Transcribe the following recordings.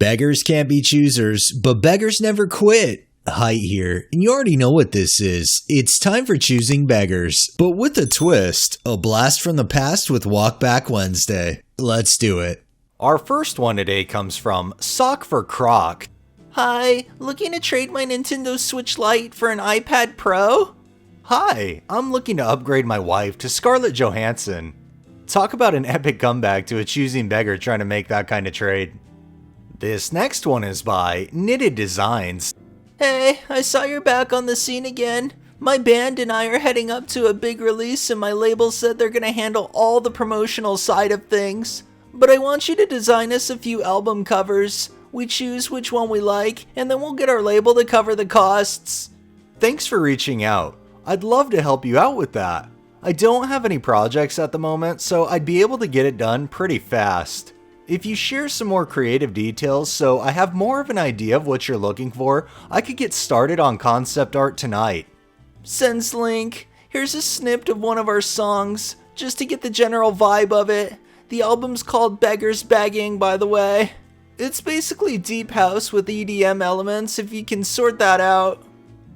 Beggars can't be choosers, but beggars never quit. Height here, and you already know what this is. It's time for Choosing Beggars, but with a twist, a blast from the past with Walkback Wednesday. Let's do it. Our first one today comes from Sock for Croc. Hi, looking to trade my Nintendo Switch Lite for an iPad Pro? Hi, I'm looking to upgrade my wife to Scarlett Johansson. Talk about an epic comeback to a choosing beggar trying to make that kind of trade. This next one is by Knitted Designs. Hey, I saw you're back on the scene again. My band and I are heading up to a big release and my label said they're gonna handle all the promotional side of things. But I want you to design us a few album covers. We choose which one we like, and then we'll get our label to cover the costs. Thanks for reaching out. I'd love to help you out with that. I don't have any projects at the moment, so I'd be able to get it done pretty fast. If you share some more creative details so I have more of an idea of what you're looking for, I could get started on concept art tonight. Sends link. Here's a snippet of one of our songs, just to get the general vibe of it. The album's called Beggars Begging, by the way. It's basically deep house with EDM elements, if you can sort that out.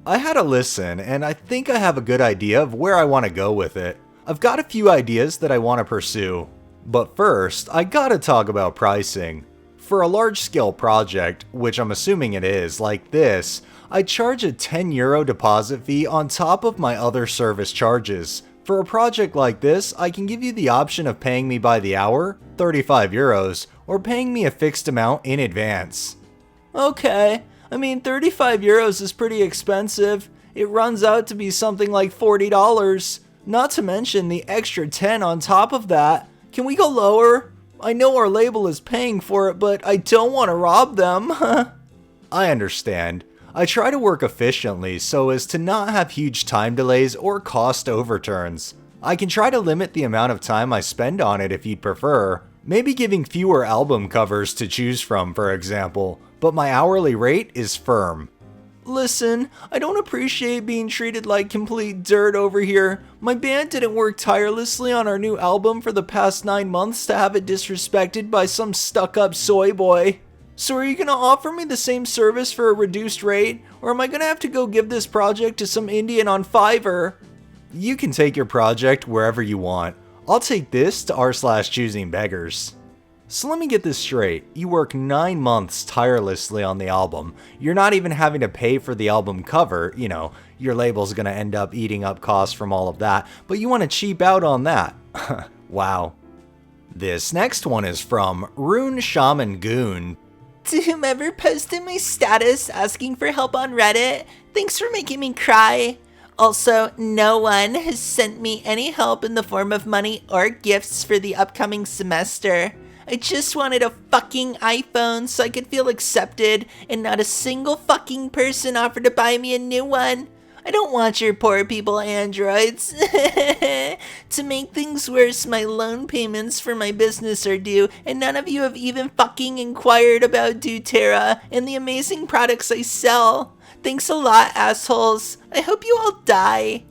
I had a listen, and I think I have a good idea of where I want to go with it. I've got a few ideas that I want to pursue. But first, I gotta talk about pricing. For a large-scale project, which I'm assuming it is, like this, I charge a €10 deposit fee on top of my other service charges. For a project like this, I can give you the option of paying me by the hour, €35, or paying me a fixed amount in advance. Okay, I mean €35 is pretty expensive. It runs out to be something like $40, not to mention the extra 10 on top of that. Can we go lower? I know our label is paying for it, but I don't want to rob them. I understand. I try to work efficiently so as to not have huge time delays or cost overturns. I can try to limit the amount of time I spend on it if you'd prefer. Maybe giving fewer album covers to choose from, for example, but my hourly rate is firm. Listen, I don't appreciate being treated like complete dirt over here. My band didn't work tirelessly on our new album for the past 9 months to have it disrespected by some stuck-up soy boy. So are you gonna offer me the same service for a reduced rate, or am I gonna have to go give this project to some Indian on Fiverr? You can take your project wherever you want. I'll take this to r/choosing beggars. So let me get this straight, you work 9 months tirelessly on the album, you're not even having to pay for the album cover, you know, your label's gonna end up eating up costs from all of that, but you want to cheap out on that. Wow. This next one is from Rune Shaman Goon. To whomever posted my status asking for help on Reddit, thanks for making me cry. Also, no one has sent me any help in the form of money or gifts for the upcoming semester. I just wanted a fucking iPhone so I could feel accepted, and not a single fucking person offered to buy me a new one. I don't want your poor people Androids. To make things worse, my loan payments for my business are due, and none of you have even fucking inquired about doTERRA and the amazing products I sell. Thanks a lot, assholes. I hope you all die.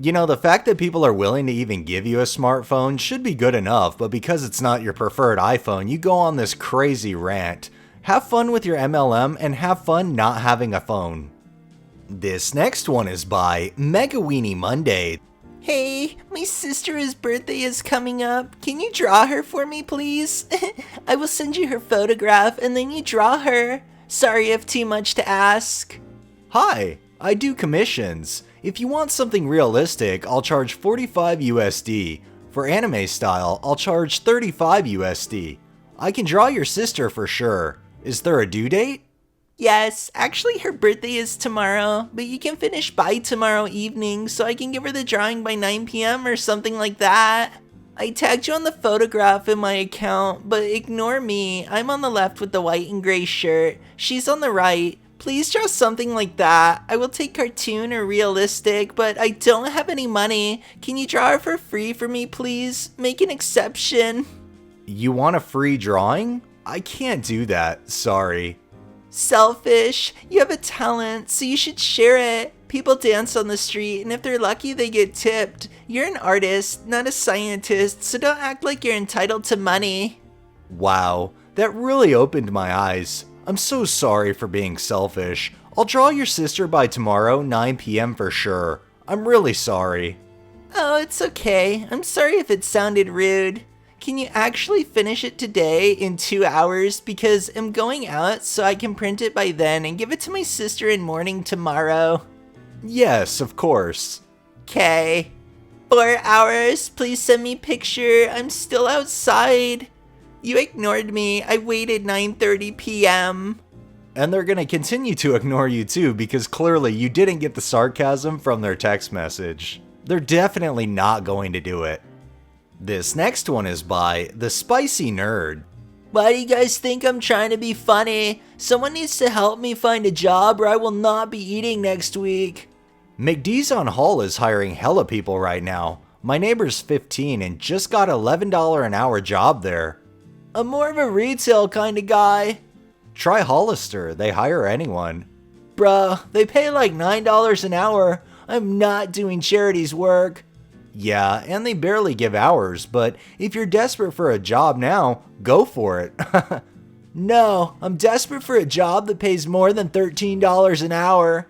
You know, the fact that people are willing to even give you a smartphone should be good enough, but because it's not your preferred iPhone, you go on this crazy rant. Have fun with your MLM and have fun not having a phone. This next one is by Mega Weenie Monday. Hey, my sister's birthday is coming up. Can you draw her for me, please? I will send you her photograph and then you draw her. Sorry if too much to ask. Hi, I do commissions. If you want something realistic, I'll charge 45 USD. For anime style, I'll charge 35 USD. I can draw your sister for sure. Is there a due date? Yes, actually her birthday is tomorrow, but you can finish by tomorrow evening so I can give her the drawing by 9 p.m. or something like that. I tagged you on the photograph in my account, but ignore me. I'm on the left with the white and gray shirt. She's on the right. Please draw something like that. I will take cartoon or realistic, but I don't have any money. Can you draw her for free for me, please? Make an exception. You want a free drawing? I can't do that, sorry. Selfish. You have a talent, so you should share it. People dance on the street, and if they're lucky, they get tipped. You're an artist, not a scientist, so don't act like you're entitled to money. Wow, that really opened my eyes. I'm so sorry for being selfish. I'll draw your sister by tomorrow, 9 p.m. for sure. I'm really sorry. Oh, it's okay. I'm sorry if it sounded rude. Can you actually finish it today in 2 hours? Because I'm going out so I can print it by then and give it to my sister in morning tomorrow. Yes, of course. Okay. 4 hours, please send me picture. I'm still outside. You ignored me. I waited 9:30 p.m. And they're gonna continue to ignore you too, because clearly you didn't get the sarcasm from their text message. They're definitely not going to do it. This next one is by The Spicy Nerd. Why do you guys think I'm trying to be funny? Someone needs to help me find a job or I will not be eating next week. McD's on Hall is hiring hella people right now. My neighbor's 15 and just got an $11 an hour job there. I'm more of a retail kind of guy. Try Hollister, they hire anyone. Bruh, they pay like $9 an hour. I'm not doing charities work. Yeah, and they barely give hours, but if you're desperate for a job now, go for it. No, I'm desperate for a job that pays more than $13 an hour.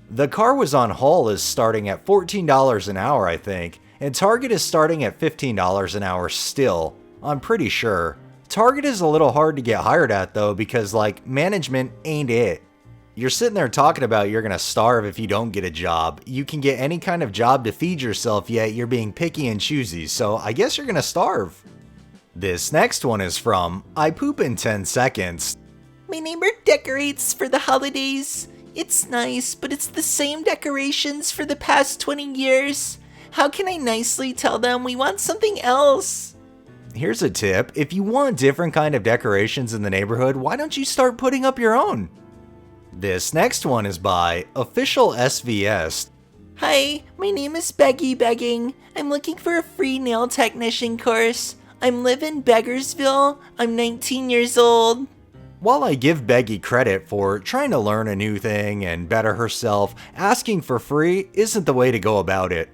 The car was on Hall is starting at $14 an hour, I think, and Target is starting at $15 an hour still, I'm pretty sure. Target is a little hard to get hired at though because like management ain't it. You're sitting there talking about you're gonna starve if you don't get a job. You can get any kind of job to feed yourself, yet you're being picky and choosy, so I guess you're gonna starve. This next one is from I Poop in 10 Seconds. My neighbor decorates for the holidays. It's nice, but it's the same decorations for the past 20 years. How can I nicely tell them we want something else? Here's a tip, if you want different kind of decorations in the neighborhood, why don't you start putting up your own? This next one is by Official SVS. Hi, my name is Begging. I'm looking for a free nail technician course. I live in Beggarsville. I'm 19 years old. While I give Beggy credit for trying to learn a new thing and better herself, asking for free isn't the way to go about it.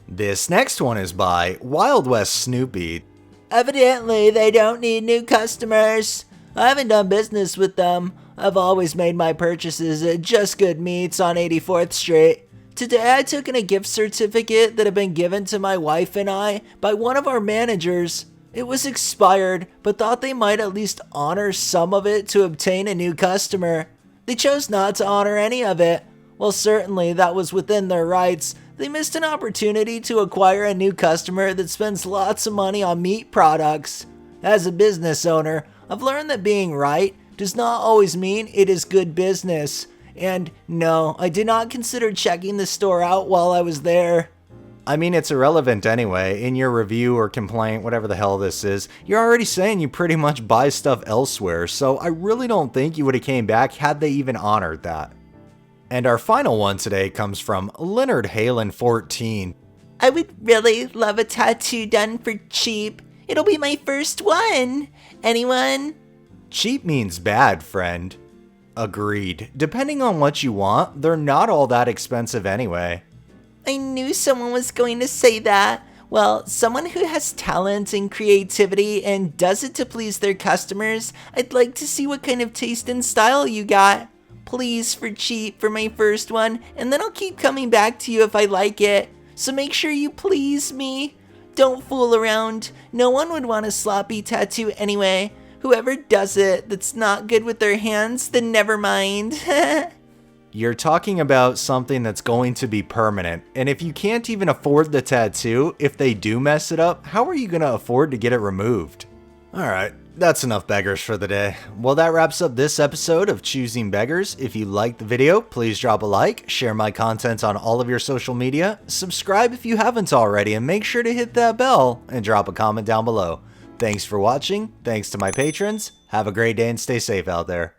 This next one is by Wild West Snoopy. Evidently, they don't need new customers. I haven't done business with them. I've always made my purchases at Just Good Meats on 84th Street. Today I took in a gift certificate that had been given to my wife and I by one of our managers. It was expired, but thought they might at least honor some of it to obtain a new customer. They chose not to honor any of it. Well, certainly that was within their rights. They missed an opportunity to acquire a new customer that spends lots of money on meat products. As a business owner, I've learned that being right does not always mean it is good business. And no, I did not consider checking the store out while I was there. I mean, it's irrelevant anyway. In your review or complaint, whatever the hell this is, you're already saying you pretty much buy stuff elsewhere, so I really don't think you would have came back had they even honored that. And our final one today comes from Leonard Halen 14. I would really love a tattoo done for cheap. It'll be my first one. Anyone? Cheap means bad, friend. Agreed. Depending on what you want, they're not all that expensive anyway. I knew someone was going to say that. Well, someone who has talent and creativity and does it to please their customers, I'd like to see what kind of taste and style you got. Please for cheap for my first one, and then I'll keep coming back to you if I like it. So make sure you please me. Don't fool around. No one would want a sloppy tattoo anyway. Whoever does it that's not good with their hands, then never mind. You're talking about something that's going to be permanent, and if you can't even afford the tattoo, if they do mess it up, how are you going to afford to get it removed? Alright, that's enough beggars for the day. Well, that wraps up this episode of Choosing Beggars. If you liked the video, please drop a like, share my content on all of your social media, subscribe if you haven't already, and make sure to hit that bell and drop a comment down below. Thanks for watching, thanks to my patrons, have a great day and stay safe out there.